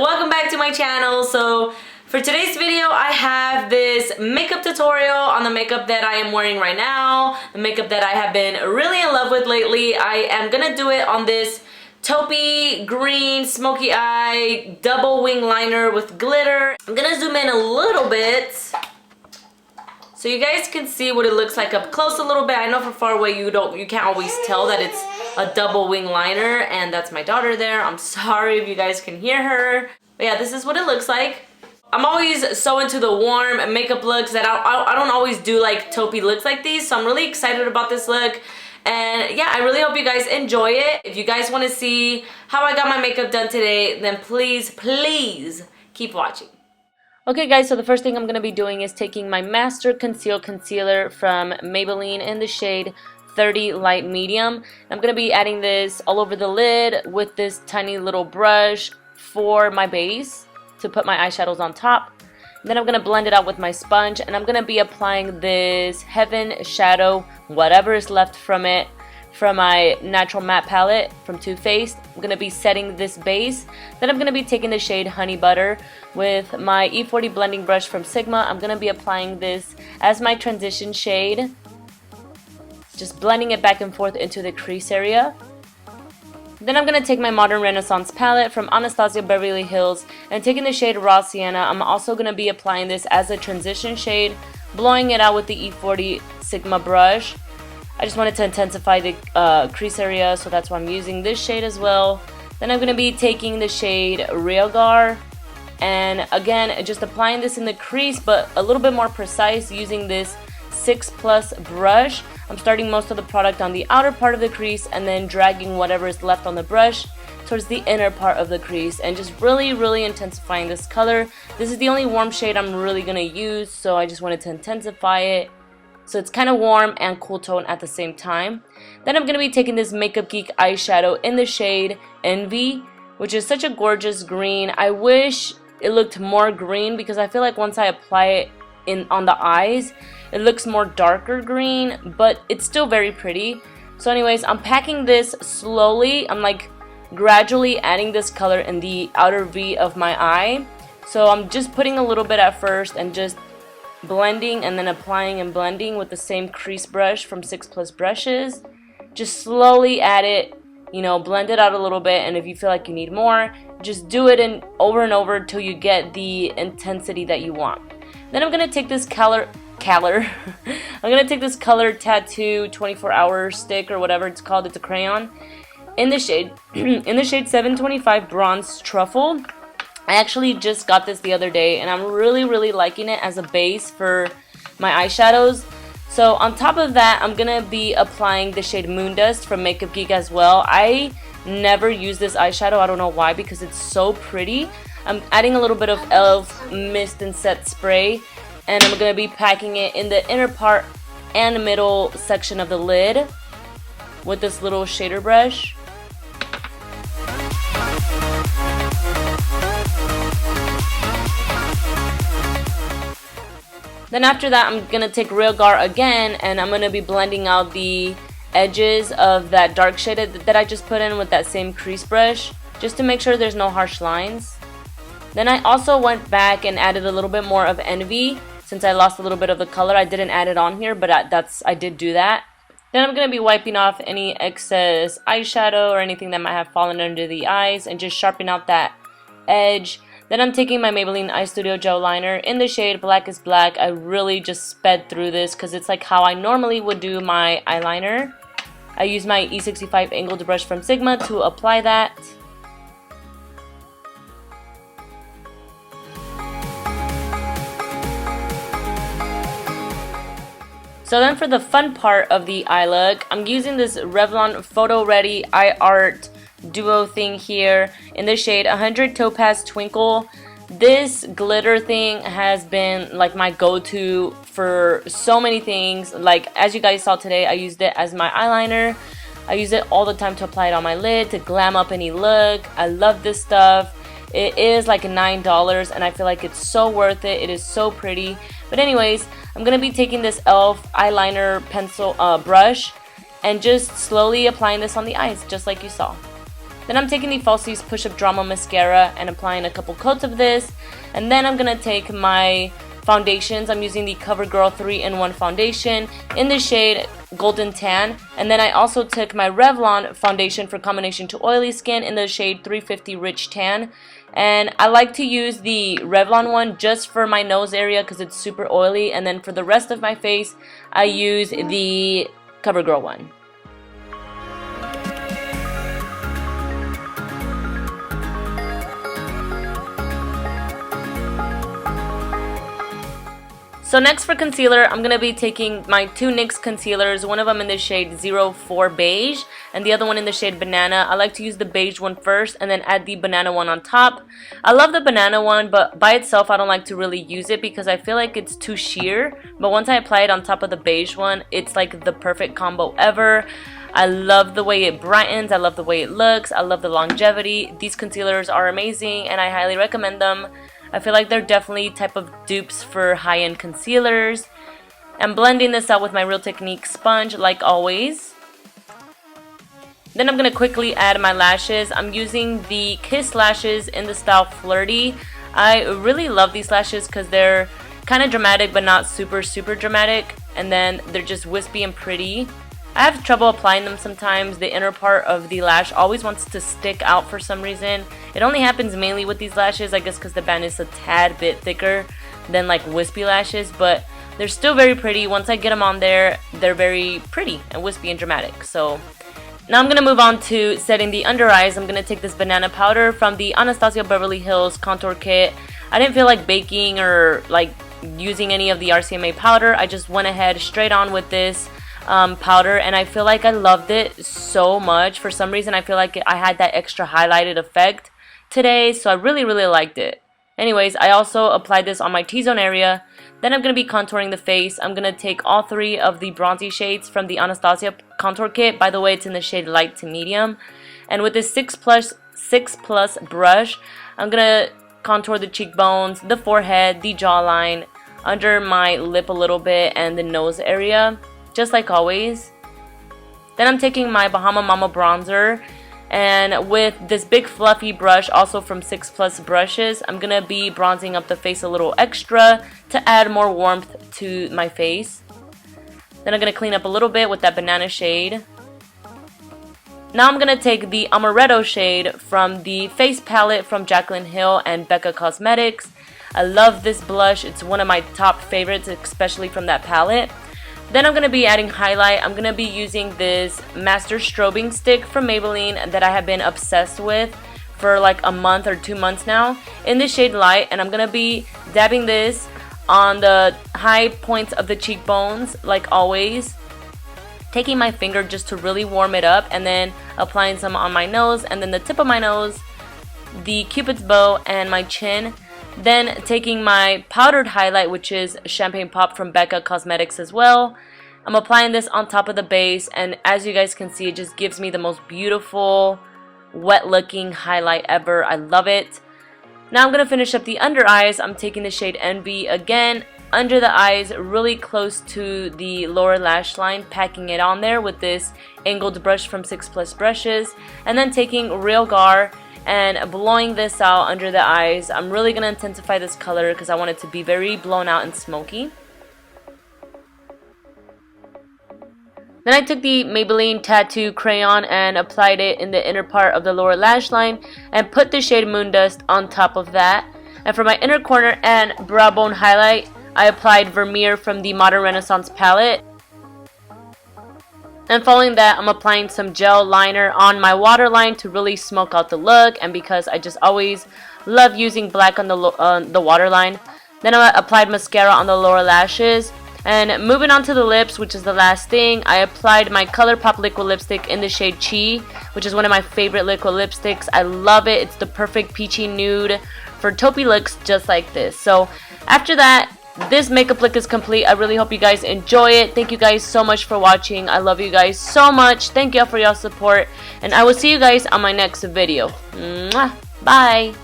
welcome back to my channel. So for today's video I have this makeup tutorial on the makeup that I am wearing right now, the makeup that I have been really in love with lately. I am gonna do it on this taupey green smoky eye double wing liner with glitter. I'm gonna zoom in a little bit so you guys can see what it looks like up close a little bit. I know from far away you can't always tell that it's a double wing liner, and that's my daughter there. I'm sorry if you guys can hear her. But yeah, this is what it looks like. I'm always so into the warm makeup looks that I don't always do like taupey looks like these, so I'm really excited about this look. And yeah, I really hope you guys enjoy it. If you guys want to see how I got my makeup done today, then please keep watching. Okay guys, so the first thing I'm going to be doing is taking my Master Conceal Concealer from Maybelline in the shade 30 Light Medium. I'm going to be adding this all over the lid with this tiny little brush for my base to put my eyeshadows on top. Then I'm going to blend it out with my sponge, and I'm going to be applying this Heaven Shadow, whatever is left from it, from my Natural Matte palette from Too Faced. I'm going to be setting this base. Then I'm going to be taking the shade Honey Butter with my E40 blending brush from Sigma. I'm going to be applying this as my transition shade, just blending it back and forth into the crease area. Then I'm going to take my Modern Renaissance palette from Anastasia Beverly Hills and taking the shade Raw Sienna. I'm also going to be applying this as a transition shade, blowing it out with the E40 Sigma brush. I just wanted to intensify the crease area, so that's why I'm using this shade as well. Then I'm going to be taking the shade Realgar, and again just applying this in the crease but a little bit more precise using this 6+ brush. I'm starting most of the product on the outer part of the crease and then dragging whatever is left on the brush towards the inner part of the crease, and just really intensifying this color. This is the only warm shade I'm really going to use, so I just wanted to intensify it so it's kind of warm and cool tone at the same time. Then I'm going to be taking this Makeup Geek eyeshadow in the shade Envy, which is such a gorgeous green. I wish it looked more green because I feel like once I apply it on the eyes, it looks more darker green, but it's still very pretty. So anyways, I'm packing this slowly. I'm like gradually adding this color in the outer V of my eye. So I'm just putting a little bit at first and just blending and then applying and blending with the same crease brush from 6+ brushes. Just slowly add it, you know, blend it out a little bit, and if you feel like you need more, just do it over and over till you get the intensity that you want. Then I'm going to take this I'm going to take this Color Tattoo 24-hour stick or whatever it's called. It's a crayon in the shade 725 Bronze Truffle. I actually just got this the other day and I'm really liking it as a base for my eyeshadows. So on top of that, I'm going to be applying the shade Moondust from Makeup Geek as well. I never use this eyeshadow. I don't know why, because it's so pretty. I'm adding a little bit of e.l.f. Mist and Set Spray, and I'm going to be packing it in the inner part and the middle section of the lid with this little shader brush. Then after that, I'm going to take Realgar again, and I'm going to be blending out the edges of that dark shade that I just put in with that same crease brush, just to make sure there's no harsh lines. Then I also went back and added a little bit more of Envy. Since I lost a little bit of the color, I didn't add it on here, but I did do that. Then I'm going to be wiping off any excess eyeshadow or anything that might have fallen under the eyes and just sharpen out that edge. Then I'm taking my Maybelline Eye Studio Gel Liner in the shade Blackest Black. I really just sped through this because it's like how I normally would do my eyeliner. I use my E65 angled brush from Sigma to apply that. So then for the fun part of the eye look, I'm using this Revlon Photo Ready Eye Art Duo thing here in the shade 100 Topaz Twinkle. This glitter thing has been like my go-to for so many things. Like as you guys saw today, I used it as my eyeliner. I use it all the time to apply it on my lid to glam up any look. I love this stuff. It is like $9 and I feel like it's so worth it. It is so pretty. But anyways, I'm going to be taking this e.l.f. eyeliner pencil brush and just slowly applying this on the eyes just like you saw. Then I'm taking the Falsies Push-Up Drama Mascara and applying a couple coats of this. And then I'm going to take my foundations. I'm using the Covergirl 3-in-1 foundation in the shade Golden Tan. And then I also took my Revlon foundation for combination to oily skin in the shade 350 Rich Tan. And I like to use the Revlon one just for my nose area because it's super oily. And then for the rest of my face, I use the Covergirl one. So next for concealer, I'm going to be taking my two NYX concealers, one of them in the shade 04 Beige and the other one in the shade Banana. I like to use the beige one first and then add the banana one on top. I love the banana one, but by itself I don't like to really use it because I feel like it's too sheer. But once I apply it on top of the beige one, it's like the perfect combo ever. I love the way it brightens, I love the way it looks, I love the longevity. These concealers are amazing and I highly recommend them. I feel like they're definitely type of dupes for high-end concealers. I'm blending this out with my Real Technique sponge like always. Then I'm going to quickly add my lashes. I'm using the Kiss lashes in the style Flirty. I really love these lashes because they're kind of dramatic but not super dramatic. And then they're just wispy and pretty. I have trouble applying them sometimes. The inner part of the lash always wants to stick out for some reason. It only happens mainly with these lashes, I guess because the band is a tad bit thicker than like wispy lashes, but they're still very pretty. Once I get them on there, they're very pretty and wispy and dramatic. So now I'm going to move on to setting the under eyes. I'm going to take this banana powder from the Anastasia Beverly Hills contour kit. I didn't feel like baking or like using any of the RCMA powder. I just went ahead straight on with this powder, and I feel like I loved it so much. For some reason I feel like I had that extra highlighted effect today, so I really liked it. Anyways, I also applied this on my T-zone area. Then I'm going to be contouring the face. I'm going to take all three of the bronzy shades from the Anastasia contour kit. By the way, it's in the shade light to medium. And with this 6 plus brush, I'm going to contour the cheekbones, the forehead, the jawline, under my lip a little bit, and the nose area, just like always. Then I'm taking my Bahama Mama bronzer, and with this big fluffy brush, also from 6 Plus brushes, I'm gonna be bronzing up the face a little extra to add more warmth to my face. Then I'm gonna clean up a little bit with that banana shade. Now I'm gonna take the Amaretto shade from the face palette from Jaclyn Hill and Becca Cosmetics. I love this blush. It's one of my top favorites, especially from that palette. Then I'm going to be adding highlight. I'm going to be using this Master Strobing stick from Maybelline that I have been obsessed with for like a month or 2 months now in the shade light. And I'm going to be dabbing this on the high points of the cheekbones like always. Taking my finger just to really warm it up, and then applying some on my nose and then the tip of my nose, the Cupid's bow, and my chin. Then taking my powdered highlight, which is Champagne Pop from Becca Cosmetics as well. I'm applying this on top of the base, and as you guys can see, it just gives me the most beautiful, wet looking highlight ever. I love it. Now I'm going to finish up the under eyes. I'm taking the shade Envy again, under the eyes, really close to the lower lash line, packing it on there with this angled brush from 6 Plus brushes, and then taking Realgar and blowing this out under the eyes. I'm really going to intensify this color because I want it to be very blown out and smoky. Then I took the Maybelline Tattoo Crayon and applied it in the inner part of the lower lash line and put the shade Moondust on top of that. And for my inner corner and brow bone highlight, I applied Vermeer from the Modern Renaissance palette. And following that, I'm applying some gel liner on my waterline to really smoke out the look, and because I just always love using black on the waterline. Then I applied mascara on the lower lashes. And moving on to the lips, which is the last thing, I applied my Colourpop liquid lipstick in the shade Chi, which is one of my favorite liquid lipsticks. I love it. It's the perfect peachy nude for taupey looks just like this. So after that, this makeup look is complete. I really hope you guys enjoy it. Thank you guys so much for watching. I love you guys so much. Thank you all for your support. And I will see you guys on my next video. Mwah. Bye.